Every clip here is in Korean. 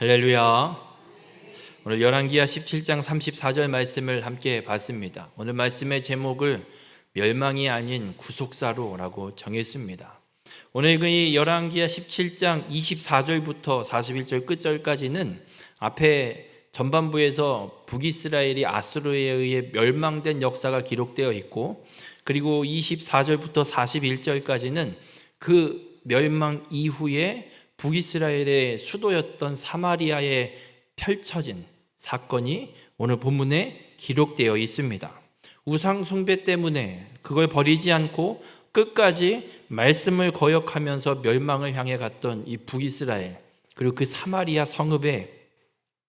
할렐루야. 오늘 열왕기하 17장 34절 말씀을 함께 봤습니다. 오늘 말씀의 제목을 멸망이 아닌 구속사로라고 정했습니다. 오늘 그 열왕기하 17장 24절부터 41절 끝절까지는 앞에 전반부에서 북이스라엘이 아수르에 의해 멸망된 역사가 기록되어 있고, 그리고 24절부터 41절까지는 그 멸망 이후에 북이스라엘의 수도였던 사마리아에 펼쳐진 사건이 오늘 본문에 기록되어 있습니다. 우상 숭배 때문에 그걸 버리지 않고 끝까지 말씀을 거역하면서 멸망을 향해 갔던 이 북이스라엘, 그리고 그 사마리아 성읍에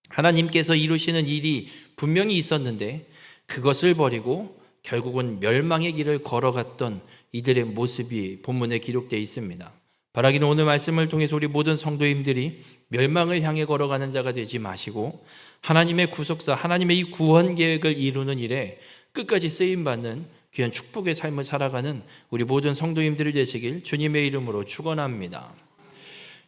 하나님께서 이루시는 일이 분명히 있었는데 그것을 버리고 결국은 멸망의 길을 걸어갔던 이들의 모습이 본문에 기록되어 있습니다. 바라기는 오늘 말씀을 통해서 우리 모든 성도님들이 멸망을 향해 걸어가는 자가 되지 마시고 하나님의 구속사, 하나님의 이 구원 계획을 이루는 일에 끝까지 쓰임받는 귀한 축복의 삶을 살아가는 우리 모든 성도님들이 되시길 주님의 이름으로 축원합니다.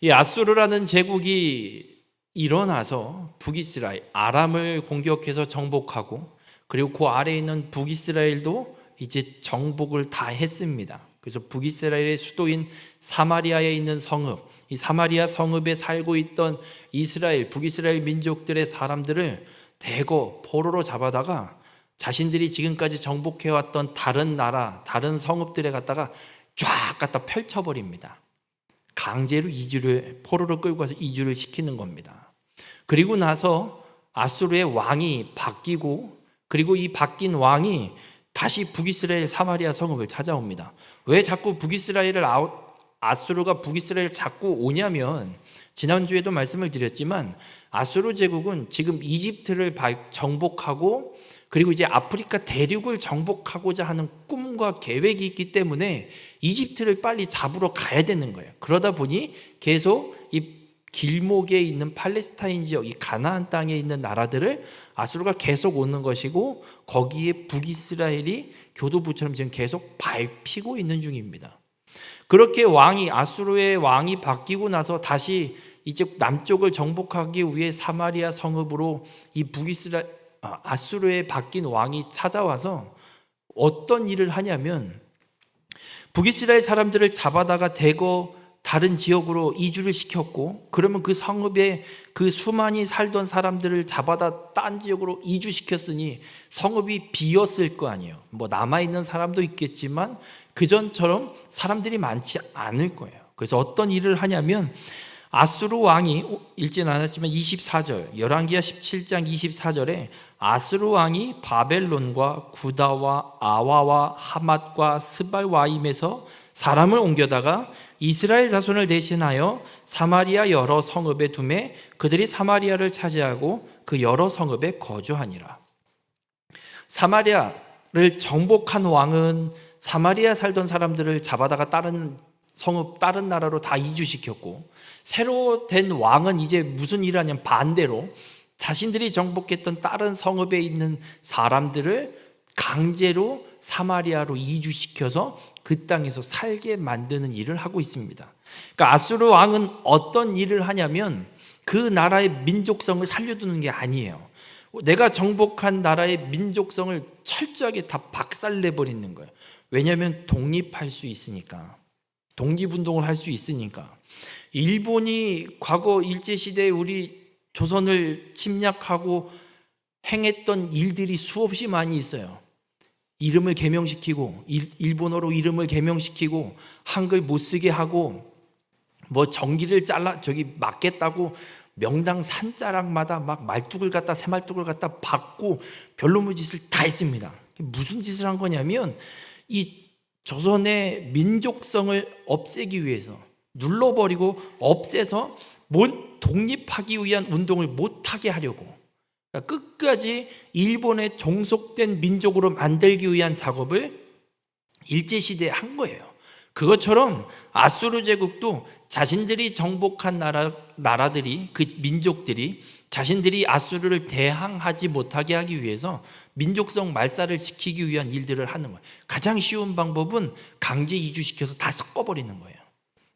이 아수르라는 제국이 일어나서 북이스라엘, 아람을 공격해서 정복하고, 그리고 그 아래에 있는 북이스라엘도 이제 정복을 다 했습니다. 그래서 북이스라엘의 수도인 사마리아에 있는 성읍, 이 사마리아 성읍에 살고 있던 이스라엘, 북이스라엘 민족들의 사람들을 대거 포로로 잡아다가 자신들이 지금까지 정복해왔던 다른 나라, 다른 성읍들에 갖다가 쫙 갖다 펼쳐버립니다. 강제로 포로로 끌고 가서 이주를 시키는 겁니다. 그리고 나서 아수르의 왕이 바뀌고, 그리고 이 바뀐 왕이 다시 북이스라엘 사마리아 성읍을 찾아옵니다. 왜 자꾸 아수르가 북이스라엘을 자꾸 오냐면, 지난주에도 말씀을 드렸지만 아수르 제국은 지금 이집트를 정복하고, 그리고 이제 아프리카 대륙을 정복하고자 하는 꿈과 계획이 있기 때문에 이집트를 빨리 잡으러 가야 되는 거예요. 그러다 보니 계속 이 길목에 있는 팔레스타인 지역, 이 가나안 땅에 있는 나라들을 아수르가 계속 오는 것이고, 거기에 북이스라엘이 교도부처럼 지금 계속 밟히고 있는 중입니다. 그렇게 아수르의 왕이 바뀌고 나서 다시 이제 남쪽을 정복하기 위해 사마리아 성읍으로 이 아수르에 바뀐 왕이 찾아와서 어떤 일을 하냐면, 북이스라엘 사람들을 잡아다가 대거 다른 지역으로 이주를 시켰고, 그러면 그 성읍에 그 수많이 살던 사람들을 잡아다 딴 지역으로 이주시켰으니 성읍이 비었을 거 아니에요. 뭐 남아있는 사람도 있겠지만 그전처럼 사람들이 많지 않을 거예요. 그래서 어떤 일을 하냐면, 아수르 왕이 읽지는 않았지만 24절, 열왕기하 17장 24절에 아수르 왕이 바벨론과 구다와 아와와 하맛과 스발와임에서 사람을 옮겨다가 이스라엘 자손을 대신하여 사마리아 여러 성읍에 두매 그들이 사마리아를 차지하고 그 여러 성읍에 거주하니라. 사마리아를 정복한 왕은 사마리아 살던 사람들을 잡아다가 다른 성읍, 다른 나라로 다 이주시켰고, 새로 된 왕은 이제 무슨 일을 하냐면 반대로 자신들이 정복했던 다른 성읍에 있는 사람들을 강제로 사마리아로 이주시켜서 그 땅에서 살게 만드는 일을 하고 있습니다. 그러니까 아수르 왕은 어떤 일을 하냐면 그 나라의 민족성을 살려두는 게 아니에요. 내가 정복한 나라의 민족성을 철저하게 다 박살내버리는 거예요. 왜냐하면 독립할 수 있으니까, 독립운동을 할 수 있으니까. 일본이 과거 일제시대에 우리 조선을 침략하고 행했던 일들이 수없이 많이 있어요. 이름을 개명시키고, 일본어로 이름을 개명시키고, 한글 못 쓰게 하고, 뭐 전기를 막겠다고 명당 산자락마다 막 말뚝을 갖다 새말뚝을 갖다 박고 별놈의 짓을 다 했습니다. 무슨 짓을 한 거냐면 이 조선의 민족성을 없애기 위해서, 눌러버리고 없애서 독립하기 위한 운동을 못하게 하려고, 그러니까 끝까지 일본에 종속된 민족으로 만들기 위한 작업을 일제시대에 한 거예요. 그것처럼 아수르 제국도 자신들이 정복한 나라들이, 그 민족들이 자신들이 아수르를 대항하지 못하게 하기 위해서 민족성 말살을 시키기 위한 일들을 하는 거예요. 가장 쉬운 방법은 강제 이주시켜서 다 섞어버리는 거예요.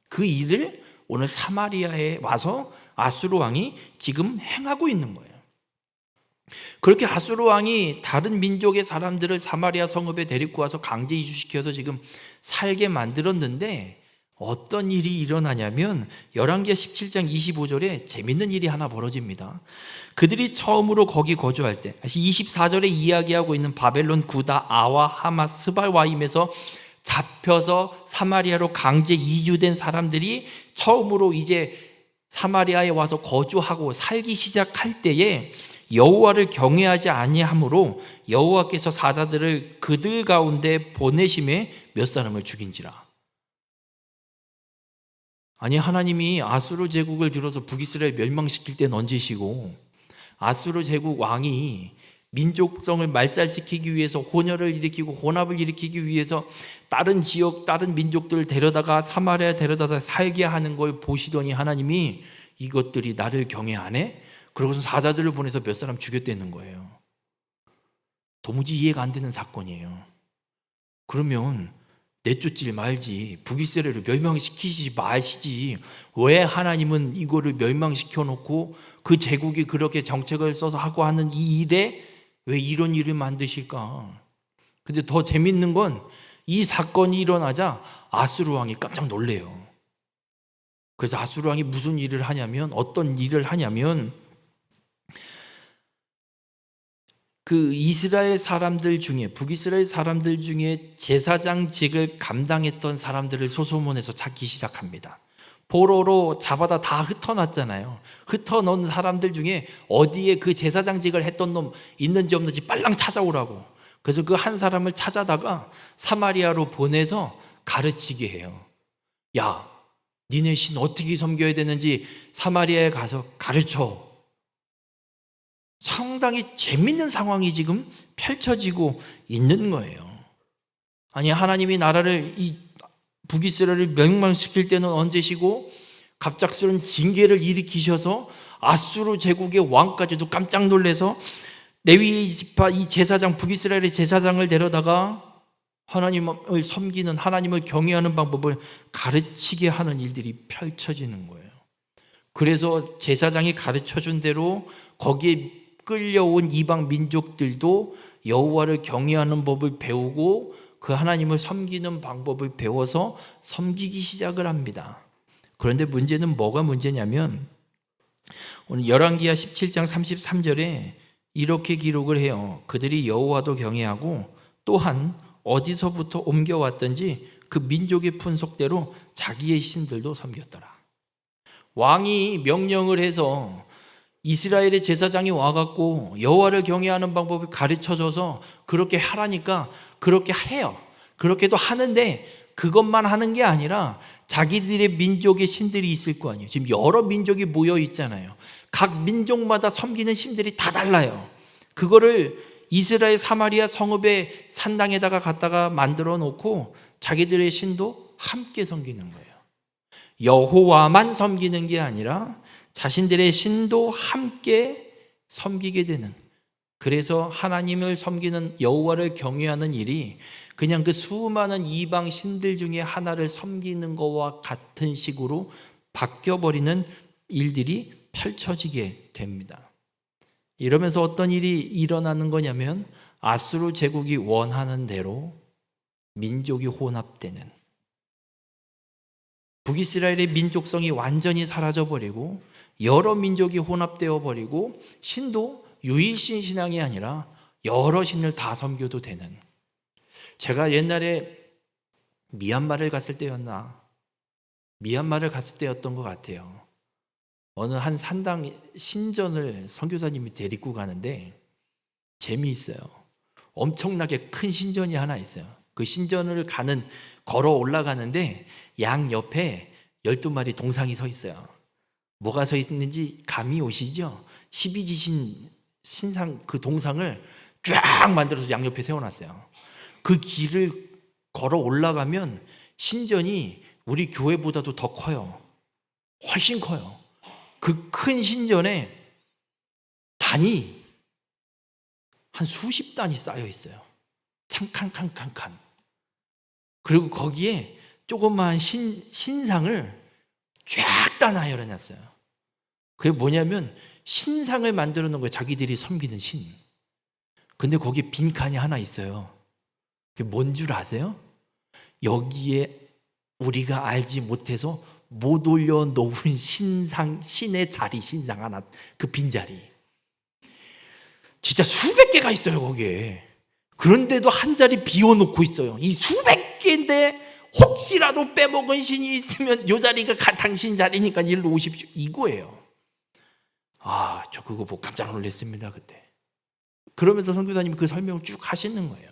그 일을 오늘 사마리아에 와서 아수르 왕이 지금 행하고 있는 거예요. 그렇게 아수르 왕이 다른 민족의 사람들을 사마리아 성읍에 데리고 와서 강제 이주시켜서 지금 살게 만들었는데, 어떤 일이 일어나냐면 열왕기하 17장 25절에 재밌는 일이 하나 벌어집니다. 그들이 처음으로 거기 거주할 때, 24절에 이야기하고 있는 바벨론 구다 아와 하마 스발와임에서 잡혀서 사마리아로 강제 이주된 사람들이 처음으로 이제 사마리아에 와서 거주하고 살기 시작할 때에 여호와를 경외하지 아니하므로 여호와께서 사자들을 그들 가운데 보내심에 몇 사람을 죽인지라. 아니, 하나님이 아수르 제국을 들어서 북이스라엘 멸망시킬 때는 언제시고, 아수르 제국 왕이 민족성을 말살시키기 위해서 혼혈을 일으키고 혼합을 일으키기 위해서 다른 지역, 다른 민족들을 데려다가 사마리아에 데려다가 살게 하는 걸 보시더니 하나님이 이것들이 나를 경외 안 해? 그러고서 사자들을 보내서 몇 사람 죽였다는 거예요. 도무지 이해가 안 되는 사건이에요. 그러면 내쫓지 말지, 북이스라엘을 멸망시키지 마시지, 왜 하나님은 이거를 멸망시켜 놓고 그 제국이 그렇게 정책을 써서 하고 하는 이 일에 왜 이런 일을 만드실까? 근데 더 재밌는 건 이 사건이 일어나자 아수르 왕이 깜짝 놀래요. 그래서 아수르 왕이 무슨 일을 하냐면, 어떤 일을 하냐면, 그 이스라엘 사람들 중에, 북이스라엘 사람들 중에 제사장직을 감당했던 사람들을 소소문해서 찾기 시작합니다. 포로로 잡아다 다 흩어놨잖아요. 흩어놓은 사람들 중에 어디에 그 제사장직을 했던 놈 있는지 없는지 빨랑 찾아오라고. 그래서 그 한 사람을 찾아다가 사마리아로 보내서 가르치게 해요. 야, 니네 신 어떻게 섬겨야 되는지 사마리아에 가서 가르쳐. 상당히 재밌는 상황이 지금 펼쳐지고 있는 거예요. 아니, 하나님이 나라를, 이 북이스라엘을 멸망시킬 때는 언제시고, 갑작스러운 징계를 일으키셔서 아수르 제국의 왕까지도 깜짝 놀래서 레위 지파 이 제사장, 북이스라엘의 제사장을 데려다가 하나님을 섬기는, 하나님을 경외하는 방법을 가르치게 하는 일들이 펼쳐지는 거예요. 그래서 제사장이 가르쳐준 대로 거기에 끌려온 이방 민족들도 여호와를 경외하는 법을 배우고 그 하나님을 섬기는 방법을 배워서 섬기기 시작을 합니다. 그런데 문제는 뭐가 문제냐면, 오늘 열왕기하 17장 33절에 이렇게 기록을 해요. 그들이 여호와도 경외하고 또한 어디서부터 옮겨왔든지 그 민족의 분속대로 자기의 신들도 섬겼더라. 왕이 명령을 해서 이스라엘의 제사장이 와갖고 여호와를 경외하는 방법을 가르쳐줘서 그렇게 하라니까 그렇게 해요. 그렇게도 하는데 그것만 하는 게 아니라 자기들의 민족의 신들이 있을 거 아니에요. 지금 여러 민족이 모여 있잖아요. 각 민족마다 섬기는 신들이 다 달라요. 그거를 이스라엘 사마리아 성읍의 산당에다가 갖다가 만들어 놓고 자기들의 신도 함께 섬기는 거예요. 여호와만 섬기는 게 아니라 자신들의 신도 함께 섬기게 되는, 그래서 하나님을 섬기는, 여호와를 경외하는 일이 그냥 그 수많은 이방 신들 중에 하나를 섬기는 것과 같은 식으로 바뀌어버리는 일들이 펼쳐지게 됩니다. 이러면서 어떤 일이 일어나는 거냐면, 아수르 제국이 원하는 대로 민족이 혼합되는, 북이스라엘의 민족성이 완전히 사라져버리고 여러 민족이 혼합되어 버리고 신도 유일신 신앙이 아니라 여러 신을 다 섬겨도 되는. 제가 옛날에 미얀마를 갔을 때였던 것 같아요. 어느 한 산당 신전을 선교사님이 데리고 가는데 재미있어요. 엄청나게 큰 신전이 하나 있어요. 그 신전을 걸어 올라가는데 양 옆에 12마리 동상이 서 있어요. 뭐가 서 있는지 감이 오시죠? 12지신 신상, 그 동상을 쫙 만들어서 양옆에 세워놨어요. 그 길을 걸어 올라가면 신전이 우리 교회보다도 더 커요. 훨씬 커요. 그 큰 신전에 단이 한 수십 단이 쌓여 있어요. 참 칸칸칸칸. 그리고 거기에 조그마한 신상을 쫙 다 나열해놨어요. 그게 뭐냐면 신상을 만들어 놓은 거예요. 자기들이 섬기는 신. 근데 거기에 빈칸이 하나 있어요. 그게 뭔 줄 아세요? 여기에 우리가 알지 못해서 못 올려놓은 신의 자리, 신상 하나, 그 빈자리. 진짜 수백 개가 있어요, 거기에. 그런데도 한 자리 비워놓고 있어요. 이 수백 개인데 혹시라도 빼먹은 신이 있으면 이 자리가 당신 자리니까 일로 오십시오. 이거예요. 저 그거 보고 깜짝 놀랐습니다, 그때. 그러면서 선교사님이 그 설명을 쭉 하시는 거예요.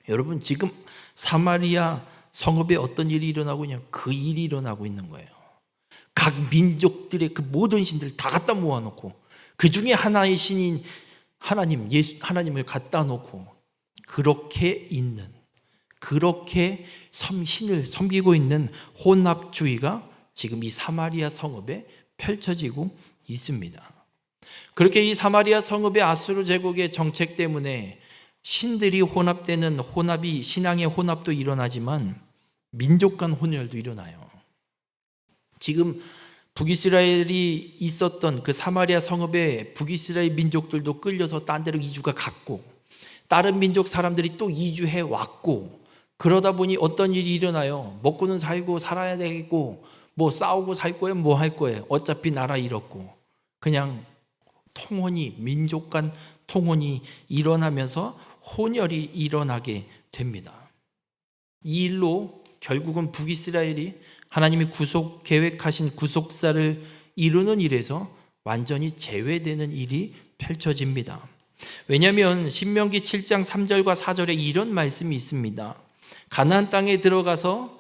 여러분, 지금 사마리아 성읍에 어떤 일이 일어나고 있냐면 그 일이 일어나고 있는 거예요. 각 민족들의 그 모든 신들 다 갖다 모아놓고 그 중에 하나의 신인 하나님, 하나님을 갖다 놓고 그렇게 신을 섬기고 있는 혼합주의가 지금 이 사마리아 성읍에 펼쳐지고 있습니다. 그렇게 이 사마리아 성읍의 아수르 제국의 정책 때문에 신들이 혼합되는 신앙의 혼합도 일어나지만 민족 간 혼혈도 일어나요. 지금 북이스라엘이 있었던 그 사마리아 성읍에 북이스라엘 민족들도 끌려서 딴 데로 이주가 갔고 다른 민족 사람들이 또 이주해 왔고 그러다 보니 어떤 일이 일어나요. 먹고는 살고 살아야 되겠고 뭐 싸우고 살 거예요, 뭐 할 거예요. 어차피 나라 잃었고 그냥 민족 간 통혼이 일어나면서 혼혈이 일어나게 됩니다. 이 일로 결국은 북이스라엘이 하나님이 계획하신 구속사를 이루는 일에서 완전히 제외되는 일이 펼쳐집니다. 왜냐하면 신명기 7장 3절과 4절에 이런 말씀이 있습니다. 가나안 땅에 들어가서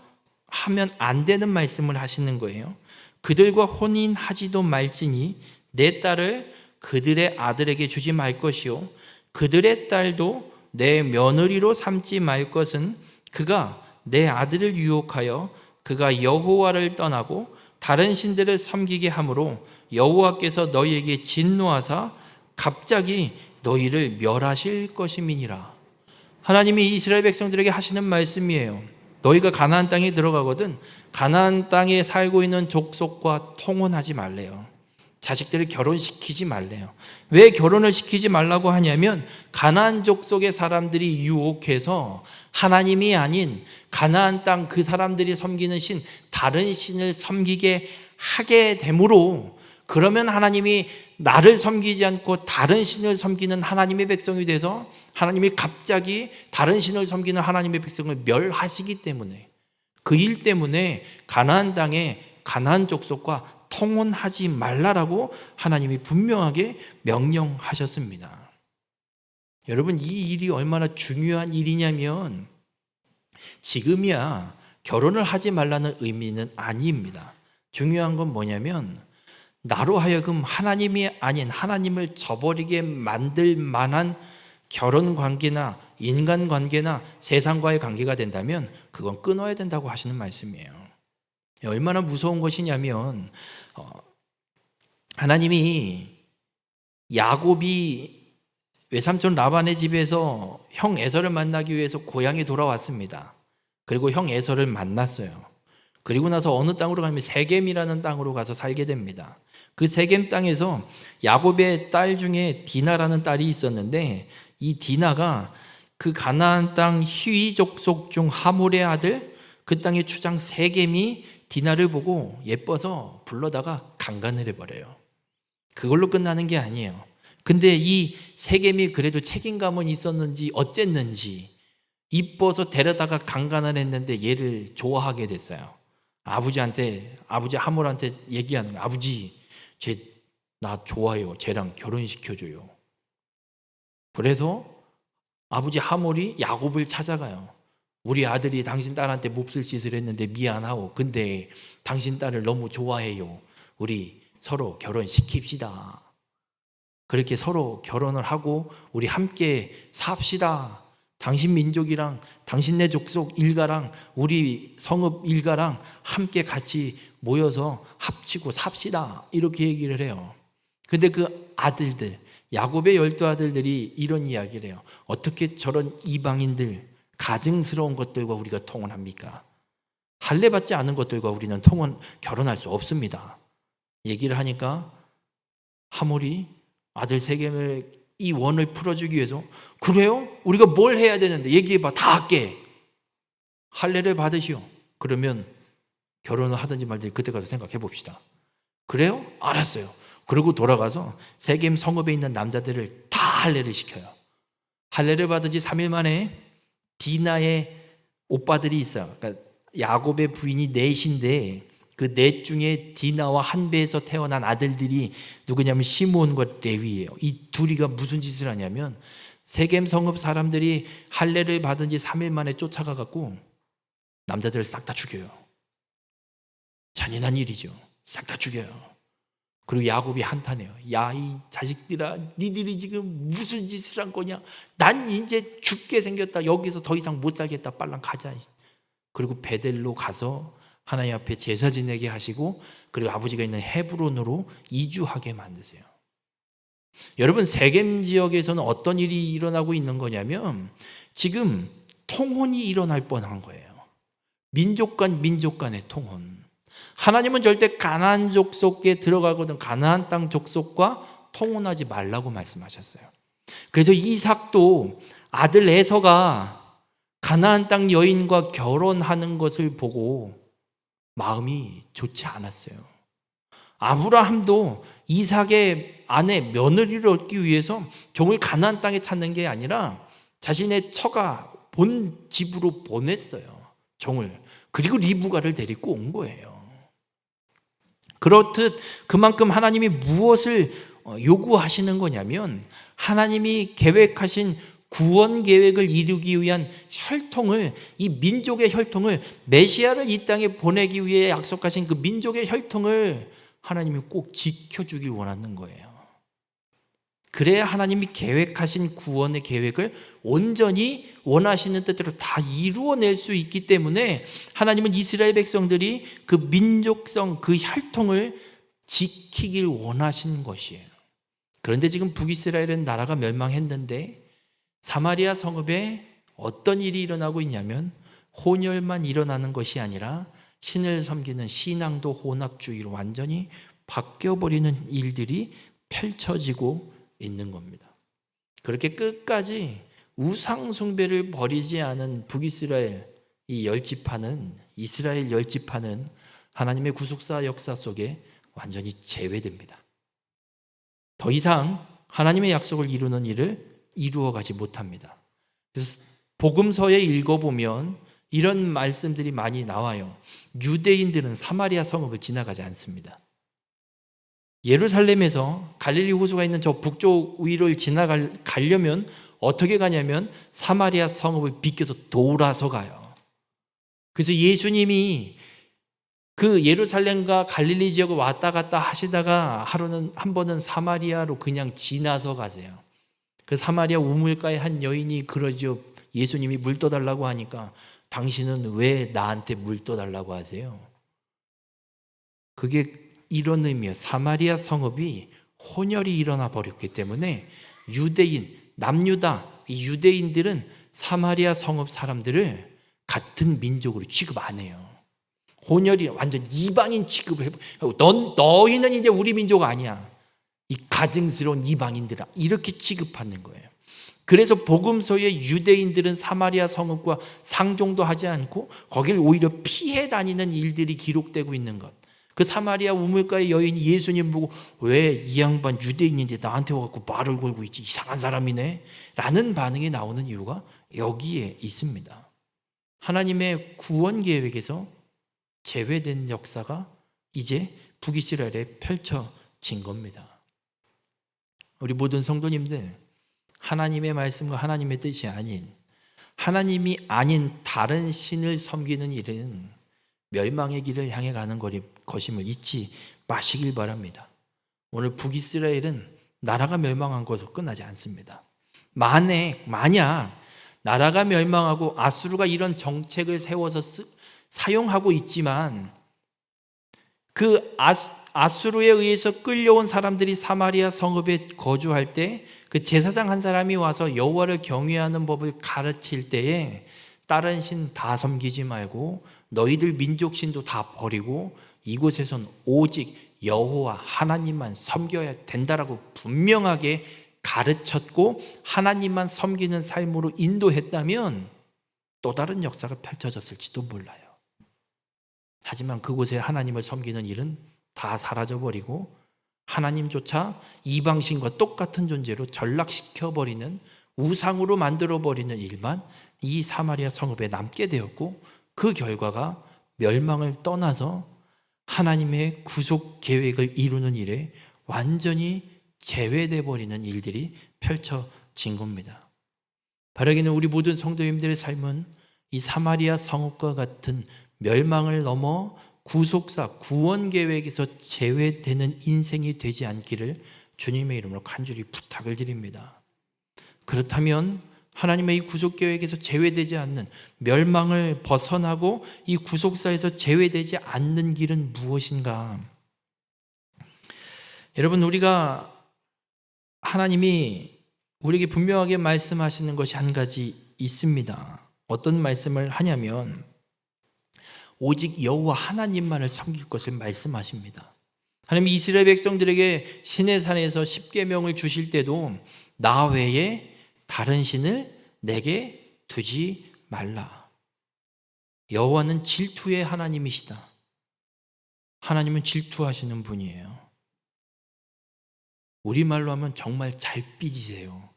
하면 안 되는 말씀을 하시는 거예요. 그들과 혼인하지도 말지니 내 딸을 그들의 아들에게 주지 말 것이요 그들의 딸도 내 며느리로 삼지 말 것은 그가 내 아들을 유혹하여 그가 여호와를 떠나고 다른 신들을 섬기게 함으로 여호와께서 너희에게 진노하사 갑자기 너희를 멸하실 것임이니라. 하나님이 이스라엘 백성들에게 하시는 말씀이에요. 너희가 가나안 땅에 들어가거든 가나안 땅에 살고 있는 족속과 통혼하지 말래요. 자식들을 결혼시키지 말래요. 왜 결혼을 시키지 말라고 하냐면 가나안 족속의 사람들이 유혹해서 하나님이 아닌 가나안 땅 그 사람들이 섬기는 신, 다른 신을 섬기게 하게 되므로 그러면 하나님이 나를 섬기지 않고 다른 신을 섬기는 하나님의 백성이 돼서 하나님이 갑자기 다른 신을 섬기는 하나님의 백성을 멸하시기 때문에 그 일 때문에 가나안 땅에 가나안 족속과 통혼하지 말라라고 하나님이 분명하게 명령하셨습니다. 여러분, 이 일이 얼마나 중요한 일이냐면 지금이야 결혼을 하지 말라는 의미는 아닙니다. 중요한 건 뭐냐면 나로 하여금 하나님이 아닌 하나님을 저버리게 만들 만한 결혼 관계나 인간 관계나 세상과의 관계가 된다면 그건 끊어야 된다고 하시는 말씀이에요. 얼마나 무서운 것이냐면 하나님이 야곱이 외삼촌 라반의 집에서 형 에서를 만나기 위해서 고향에 돌아왔습니다. 그리고 형 에서를 만났어요. 그리고 나서 어느 땅으로 가면 세겜이라는 땅으로 가서 살게 됩니다. 그 세겜 땅에서 야곱의 딸 중에 디나라는 딸이 있었는데 이 디나가 그 가나안 땅 히위 족속 중 하몰의 아들 그 땅의 추장 세겜이 디나를 보고 예뻐서 불러다가 강간을 해버려요. 그걸로 끝나는 게 아니에요. 근데 이 세겜이 그래도 책임감은 있었는지 어쨌는지 이뻐서 데려다가 강간을 했는데 얘를 좋아하게 됐어요. 아버지 하몰한테 얘기하는 거예요. 아버지, 쟤 나 좋아해요. 쟤랑 결혼시켜줘요. 그래서 아버지 하몰이 야곱을 찾아가요. 우리 아들이 당신 딸한테 몹쓸 짓을 했는데 미안하고 근데 당신 딸을 너무 좋아해요. 우리 서로 결혼시킵시다. 그렇게 서로 결혼을 하고 우리 함께 삽시다. 당신 민족이랑 당신네 족속 일가랑 우리 성읍 일가랑 함께 같이 모여서 합치고 삽시다. 이렇게 얘기를 해요. 근데 그 아들들, 야곱의 12아들들이 이런 이야기를 해요. 어떻게 저런 이방인들, 가증스러운 것들과 우리가 통혼합니까? 할례받지 않은 것들과 우리는 결혼할 수 없습니다. 얘기를 하니까 하몰이 아들 세겜을 이 원을 풀어주기 위해서 그래요? 우리가 뭘 해야 되는데 얘기해봐. 다 할게. 할례를 받으시오. 그러면 결혼을 하든지 말든지 그때 가서 생각해 봅시다. 그래요? 알았어요. 그러고 돌아가서 세겜 성읍에 있는 남자들을 다 할례를 시켜요. 할례를 받은 지 3일 만에 디나의 오빠들이 있어요. 그러니까 야곱의 부인이 넷인데 그 넷 중에 디나와 한배에서 태어난 아들들이 누구냐면 시므온과 레위예요. 이 둘이가 무슨 짓을 하냐면 세겜 성읍 사람들이 할례를 받은 지 3일 만에 쫓아가 갖고 남자들을 싹 다 죽여요. 잔인한 일이죠. 싹 다 죽여요. 그리고 야곱이 한탄해요. 야, 이 자식들아, 니들이 지금 무슨 짓을 한 거냐? 난 이제 죽게 생겼다. 여기서 더 이상 못 살겠다. 빨랑 가자. 그리고 베델로 가서 하나님 앞에 제사 지내게 하시고 그리고 아버지가 있는 헤브론으로 이주하게 만드세요. 여러분, 세겜 지역에서는 어떤 일이 일어나고 있는 거냐면 지금 통혼이 일어날 뻔한 거예요. 민족 간 민족 간의 통혼. 하나님은 절대 가나안 족속에 들어가거든 가나안 땅 족속과 통혼하지 말라고 말씀하셨어요. 그래서 이삭도 아들 에서가 가나안 땅 여인과 결혼하는 것을 보고 마음이 좋지 않았어요. 아브라함도 이삭의 아내 며느리를 얻기 위해서 종을 가나안 땅에 찾는 게 아니라 자신의 처가 본 집으로 보냈어요. 종을. 그리고 리브가를 데리고 온 거예요. 그렇듯 그만큼 하나님이 무엇을 요구하시는 거냐면 하나님이 계획하신 구원 계획을 이루기 위한 혈통을, 이 민족의 혈통을, 메시아를 이 땅에 보내기 위해 약속하신 그 민족의 혈통을 하나님이 꼭 지켜주길 원하는 거예요. 그래야 하나님이 계획하신 구원의 계획을 온전히 원하시는 뜻대로 다 이루어낼 수 있기 때문에 하나님은 이스라엘 백성들이 그 민족성, 그 혈통을 지키길 원하신 것이에요. 그런데 지금 북이스라엘은 나라가 멸망했는데 사마리아 성읍에 어떤 일이 일어나고 있냐면 혼혈만 일어나는 것이 아니라 신을 섬기는 신앙도 혼합주의로 완전히 바뀌어버리는 일들이 펼쳐지고 있는 겁니다. 그렇게 끝까지 우상 숭배를 버리지 않은 북이스라엘 이 열지파는, 이스라엘 열지파는 하나님의 구속사 역사 속에 완전히 제외됩니다. 더 이상 하나님의 약속을 이루는 일을 이루어가지 못합니다. 그래서 복음서에 읽어보면 이런 말씀들이 많이 나와요. 유대인들은 사마리아 성읍을 지나가지 않습니다. 예루살렘에서 갈릴리 호수가 있는 저 북쪽 위를 지나가려면 어떻게 가냐면 사마리아 성읍을 비껴서 돌아서 가요. 그래서 예수님이 그 예루살렘과 갈릴리 지역을 왔다 갔다 하시다가 하루는 한 번은 사마리아로 그냥 지나서 가세요. 그 사마리아 우물가에 한 여인이 그러죠. 예수님이 물 떠달라고 하니까 당신은 왜 나한테 물 떠달라고 하세요? 그게 이런 의미예요. 사마리아 성읍이 혼혈이 일어나 버렸기 때문에 유대인, 남유다, 이 유대인들은 사마리아 성읍 사람들을 같은 민족으로 취급 안 해요. 혼혈이 완전 이방인 취급을 해요. 너희는 이제 우리 민족 아니야. 이 가증스러운 이방인들아, 이렇게 취급하는 거예요. 그래서 복음서의 유대인들은 사마리아 성읍과 상종도 하지 않고 거기를 오히려 피해 다니는 일들이 기록되고 있는 것. 그 사마리아 우물가의 여인이 예수님 보고 왜 이 양반 유대인인데 나한테 와갖고 말을 걸고 있지, 이상한 사람이네 라는 반응이 나오는 이유가 여기에 있습니다. 하나님의 구원 계획에서 제외된 역사가 이제 북이스라엘에 펼쳐진 겁니다. 우리 모든 성도님들, 하나님의 말씀과 하나님의 뜻이 아닌, 하나님이 아닌 다른 신을 섬기는 일은 멸망의 길을 향해 가는 것임을 잊지 마시길 바랍니다. 오늘 북이스라엘은 나라가 멸망한 것으로 끝나지 않습니다. 만약 나라가 멸망하고 아수르가 이런 정책을 세워서 사용하고 있지만 그 아수르에 의해서 끌려온 사람들이 사마리아 성읍에 거주할 때 그 제사장 한 사람이 와서 여호와를 경외하는 법을 가르칠 때에 다른 신 다 섬기지 말고 너희들 민족 신도 다 버리고 이곳에선 오직 여호와 하나님만 섬겨야 된다라고 분명하게 가르쳤고 하나님만 섬기는 삶으로 인도했다면 또 다른 역사가 펼쳐졌을지도 몰라요. 하지만 그곳에 하나님을 섬기는 일은 다 사라져버리고 하나님조차 이방신과 똑같은 존재로 전락시켜버리는, 우상으로 만들어버리는 일만 이 사마리아 성읍에 남게 되었고, 그 결과가 멸망을 떠나서 하나님의 구속 계획을 이루는 일에 완전히 제외돼 버리는 일들이 펼쳐진 겁니다. 바라기는 우리 모든 성도님들의 삶은 이 사마리아 성읍과 같은 멸망을 넘어 구속사, 구원 계획에서 제외되는 인생이 되지 않기를 주님의 이름으로 간절히 부탁을 드립니다. 그렇다면 하나님의 이 구속 계획에서 제외되지 않는, 멸망을 벗어나고 이 구속사에서 제외되지 않는 길은 무엇인가? 여러분, 우리가 하나님이 우리에게 분명하게 말씀하시는 것이 한 가지 있습니다. 어떤 말씀을 하냐면 오직 여호와 하나님만을 섬길 것을 말씀하십니다. 하나님이 이스라엘 백성들에게 시내산에서 십계명을 주실 때도 나 외에 다른 신을 내게 두지 말라. 여호와는 질투의 하나님이시다. 하나님은 질투하시는 분이에요. 우리말로 하면 정말 잘 삐지세요.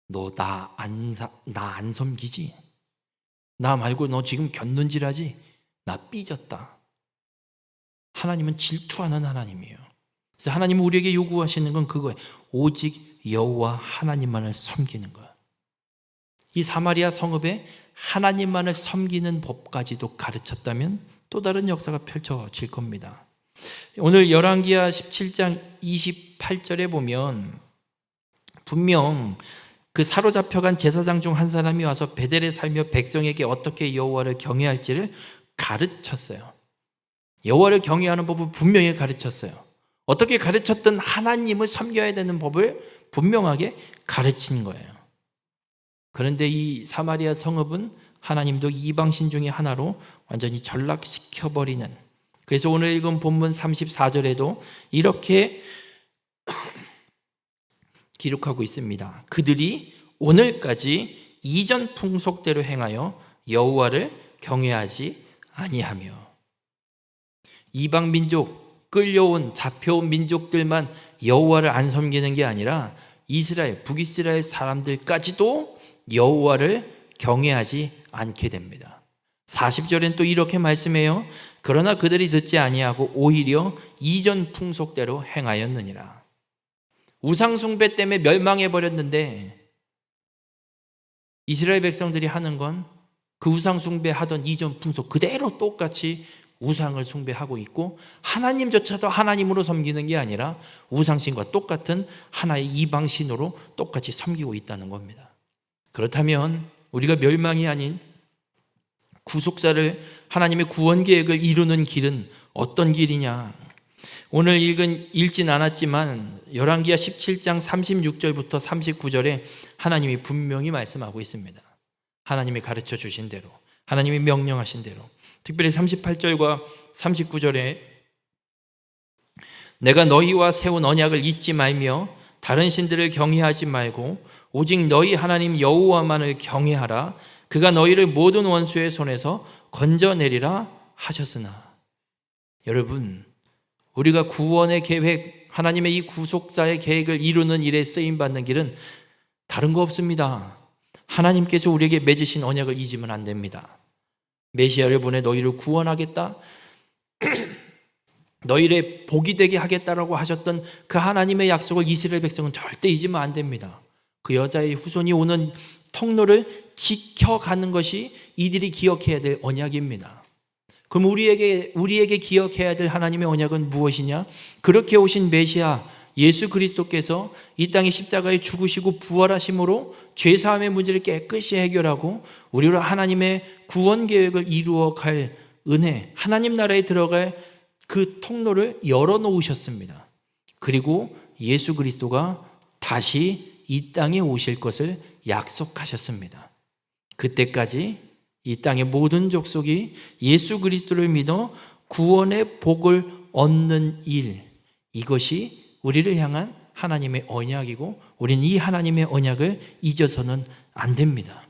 너 나 안 섬기지? 나 말고 너 지금 곁눈질하지? 나 삐졌다. 하나님은 질투하는 하나님이에요. 그래서 하나님은 우리에게 요구하시는 건 그거예요. 오직 여호와 하나님만을 섬기는 것. 이 사마리아 성읍에 하나님만을 섬기는 법까지도 가르쳤다면 또 다른 역사가 펼쳐질 겁니다. 오늘 열왕기하 17장 28절에 보면 분명 그 사로잡혀간 제사장 중 한 사람이 와서 베델에 살며 백성에게 어떻게 여호와를 경외할지를 가르쳤어요. 여호와를 경외하는 법을 분명히 가르쳤어요. 어떻게 가르쳤든 하나님을 섬겨야 되는 법을 분명하게 가르친 거예요. 그런데 이 사마리아 성읍은 하나님도 이방신 중에 하나로 완전히 전락시켜버리는, 그래서 오늘 읽은 본문 34절에도 이렇게 기록하고 있습니다. 그들이 오늘까지 이전 풍속대로 행하여 여호와를 경외하지 아니하며. 이방 민족, 끌려온 잡혀온 민족들만 여호와를 안 섬기는 게 아니라 이스라엘, 북이스라엘 사람들까지도 여호와를 경외하지 않게 됩니다. 40절엔 또 이렇게 말씀해요. 그러나 그들이 듣지 아니하고 오히려 이전 풍속대로 행하였느니라. 우상 숭배 때문에 멸망해 버렸는데 이스라엘 백성들이 하는 건 그 우상 숭배하던 이전 풍속 그대로 똑같이 우상을 숭배하고 있고, 하나님조차도 하나님으로 섬기는 게 아니라 우상신과 똑같은 하나의 이방신으로 똑같이 섬기고 있다는 겁니다. 그렇다면 우리가 멸망이 아닌 구속사를, 하나님의 구원 계획을 이루는 길은 어떤 길이냐? 오늘 읽진 않았지만 열왕기하 17장 36절부터 39절에 하나님이 분명히 말씀하고 있습니다. 하나님이 가르쳐 주신 대로, 하나님이 명령하신 대로. 특별히 38절과 39절에 내가 너희와 세운 언약을 잊지 말며 다른 신들을 경외하지 말고 오직 너희 하나님 여호와만을 경외하라. 그가 너희를 모든 원수의 손에서 건져내리라 하셨으나. 여러분, 우리가 구원의 계획, 하나님의 이 구속사의 계획을 이루는 일에 쓰임받는 길은 다른 거 없습니다. 하나님께서 우리에게 맺으신 언약을 잊으면 안 됩니다. 메시아를 보내 너희를 구원하겠다, 너희를 복이 되게 하겠다라고 하셨던 그 하나님의 약속을 이스라엘 백성은 절대 잊으면 안 됩니다. 그 여자의 후손이 오는 통로를 지켜가는 것이 이들이 기억해야 될 언약입니다. 그럼 우리에게 기억해야 될 하나님의 언약은 무엇이냐? 그렇게 오신 메시아 예수 그리스도께서 이 땅에 십자가에 죽으시고 부활하심으로 죄사함의 문제를 깨끗이 해결하고 우리로 하나님의 구원 계획을 이루어 갈 은혜, 하나님 나라에 들어갈 그 통로를 열어놓으셨습니다. 그리고 예수 그리스도가 다시 이 땅에 오실 것을 약속하셨습니다. 그때까지 이 땅의 모든 족속이 예수 그리스도를 믿어 구원의 복을 얻는 일, 이것이 우리를 향한 하나님의 언약이고 우리는 이 하나님의 언약을 잊어서는 안 됩니다.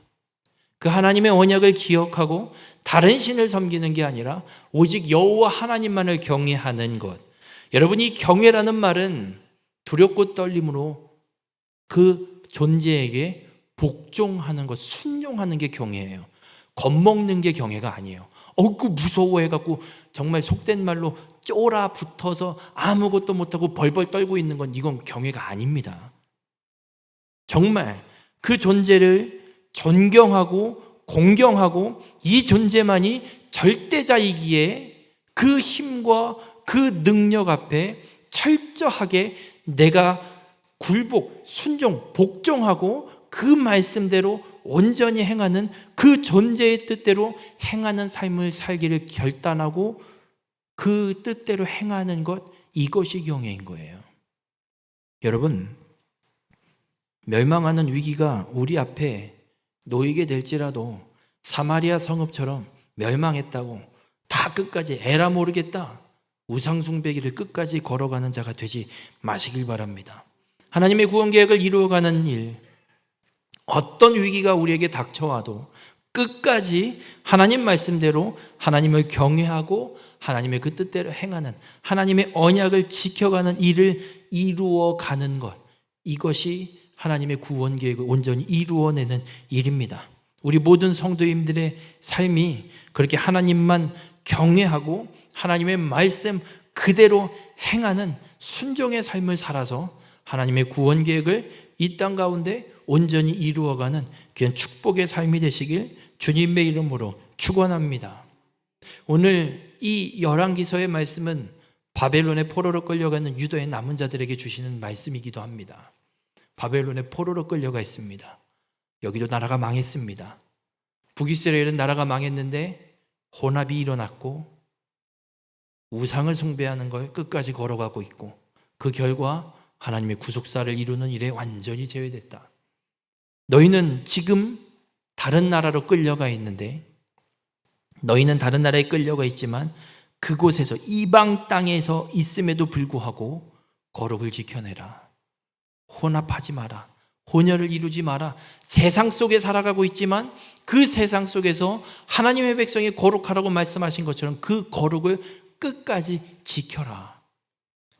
그 하나님의 언약을 기억하고 다른 신을 섬기는 게 아니라 오직 여호와 하나님만을 경외하는 것. 여러분, 이 경외라는 말은 두렵고 떨림으로 그 존재에게 복종하는 것, 순종하는 게 경외예요. 겁먹는 게 경외가 아니에요. 그 무서워해갖고 정말 속된 말로 쫄아 붙어서 아무것도 못하고 벌벌 떨고 있는 건 이건 경외가 아닙니다. 정말 그 존재를 존경하고 공경하고 이 존재만이 절대자이기에 그 힘과 그 능력 앞에 철저하게 내가 굴복, 순종, 복종하고 그 말씀대로 온전히 행하는 그 존재의 뜻대로 행하는 삶을 살기를 결단하고 그 뜻대로 행하는 것, 이것이 경외인 거예요. 여러분, 멸망하는 위기가 우리 앞에 놓이게 될지라도 사마리아 성읍처럼 멸망했다고 다 끝까지 에라 모르겠다, 우상숭배기를 끝까지 걸어가는 자가 되지 마시길 바랍니다. 하나님의 구원 계획을 이루어가는 일, 어떤 위기가 우리에게 닥쳐와도 끝까지 하나님 말씀대로 하나님을 경외하고 하나님의 그 뜻대로 행하는, 하나님의 언약을 지켜가는 일을 이루어가는 것, 이것이 하나님의 구원 계획을 온전히 이루어내는 일입니다. 우리 모든 성도님들의 삶이 그렇게 하나님만 경외하고 하나님의 말씀 그대로 행하는 순종의 삶을 살아서 하나님의 구원 계획을 이 땅 가운데 온전히 이루어가는 귀한 축복의 삶이 되시길 주님의 이름으로 축원합니다. 오늘 이 열왕기서의 말씀은 바벨론의 포로로 끌려가는 유다의 남은 자들에게 주시는 말씀이기도 합니다. 바벨론의 포로로 끌려가 있습니다. 여기도 나라가 망했습니다. 북이스라엘은 나라가 망했는데 혼합이 일어났고 우상을 숭배하는 걸 끝까지 걸어가고 있고 그 결과 하나님의 구속사를 이루는 일에 완전히 제외됐다. 너희는 지금 다른 나라로 끌려가 있는데, 너희는 다른 나라에 끌려가 있지만 그곳에서 이방 땅에서 있음에도 불구하고 거룩을 지켜내라. 혼합하지 마라. 혼혈을 이루지 마라. 세상 속에 살아가고 있지만 그 세상 속에서 하나님의 백성이 거룩하라고 말씀하신 것처럼 그 거룩을 끝까지 지켜라.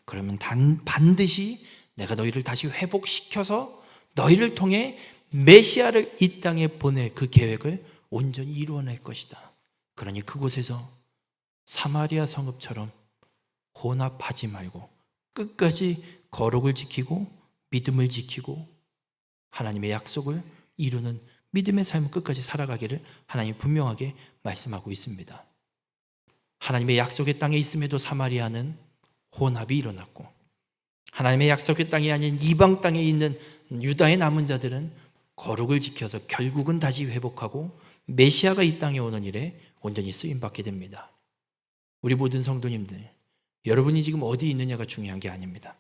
그러면 반드시 내가 너희를 다시 회복시켜서 너희를 통해 메시아를 이 땅에 보낼 그 계획을 온전히 이루어낼 것이다. 그러니 그곳에서 사마리아 성읍처럼 혼합하지 말고 끝까지 거룩을 지키고 믿음을 지키고 하나님의 약속을 이루는 믿음의 삶을 끝까지 살아가기를 하나님이 분명하게 말씀하고 있습니다. 하나님의 약속의 땅에 있음에도 사마리아는 혼합이 일어났고, 하나님의 약속의 땅이 아닌 이방 땅에 있는 유다의 남은 자들은 거룩을 지켜서 결국은 다시 회복하고 메시아가 이 땅에 오는 일에 온전히 쓰임받게 됩니다. 우리 모든 성도님들, 여러분이 지금 어디 있느냐가 중요한 게 아닙니다.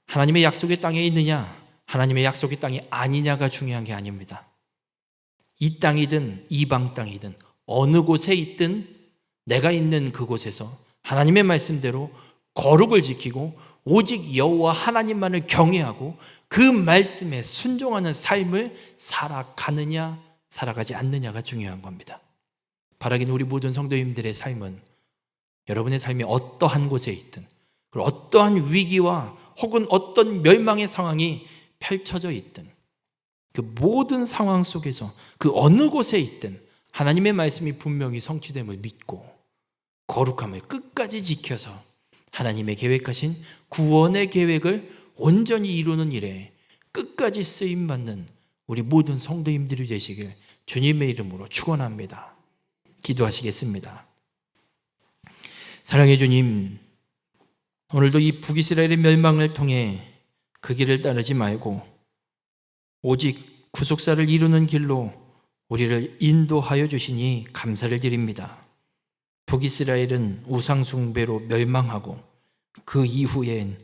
하나님의 약속의 땅에 있느냐, 하나님의 약속의 땅이 아니냐가 중요한 게 아닙니다. 이 땅이든 이방 땅이든 어느 곳에 있든 내가 있는 그곳에서 하나님의 말씀대로 거룩을 지키고 오직 여호와 하나님만을 경외하고 그 말씀에 순종하는 삶을 살아가느냐 살아가지 않느냐가 중요한 겁니다. 바라기는 우리 모든 성도님들의 삶은 여러분의 삶이 어떠한 곳에 있든, 그리고 어떠한 위기와 혹은 어떤 멸망의 상황이 펼쳐져 있든, 그 모든 상황 속에서 그 어느 곳에 있든 하나님의 말씀이 분명히 성취됨을 믿고 거룩함을 끝까지 지켜서 하나님의 계획하신 구원의 계획을 온전히 이루는 일에 끝까지 쓰임받는 우리 모든 성도님들이 되시길 주님의 이름으로 축원합니다. 기도하시겠습니다. 사랑의 주님, 오늘도 이 북이스라엘의 멸망을 통해 그 길을 따르지 말고 오직 구속사를 이루는 길로 우리를 인도하여 주시니 감사를 드립니다. 북이스라엘은 우상숭배로 멸망하고 그 이후엔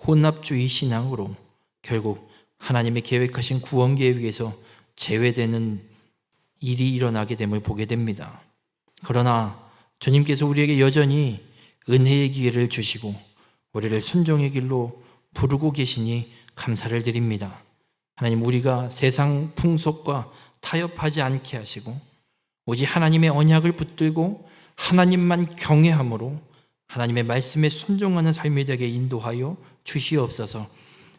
혼합주의 신앙으로 결국 하나님의 계획하신 구원 계획에서 제외되는 일이 일어나게 됨을 보게 됩니다. 그러나 주님께서 우리에게 여전히 은혜의 기회를 주시고 우리를 순종의 길로 부르고 계시니 감사를 드립니다. 하나님, 우리가 세상 풍속과 타협하지 않게 하시고 오직 하나님의 언약을 붙들고 하나님만 경외함으로 하나님의 말씀에 순종하는 삶이 되게 인도하여 주시옵소서.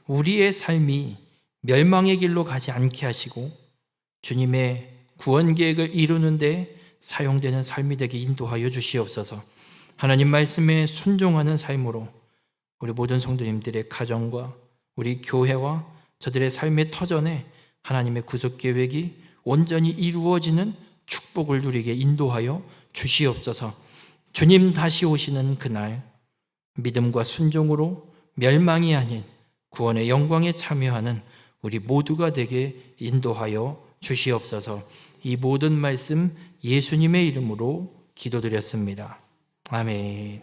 우리의 삶이 멸망의 길로 가지 않게 하시고 주님의 구원 계획을 이루는 데 사용되는 삶이 되게 인도하여 주시옵소서. 하나님 말씀에 순종하는 삶으로 우리 모든 성도님들의 가정과 우리 교회와 저들의 삶의 터전에 하나님의 구속 계획이 온전히 이루어지는 축복을 누리게 인도하여 주시옵소서. 주님 다시 오시는 그날 믿음과 순종으로 멸망이 아닌 구원의 영광에 참여하는 우리 모두가 되게 인도하여 주시옵소서. 이 모든 말씀 예수님의 이름으로 기도드렸습니다. 아멘.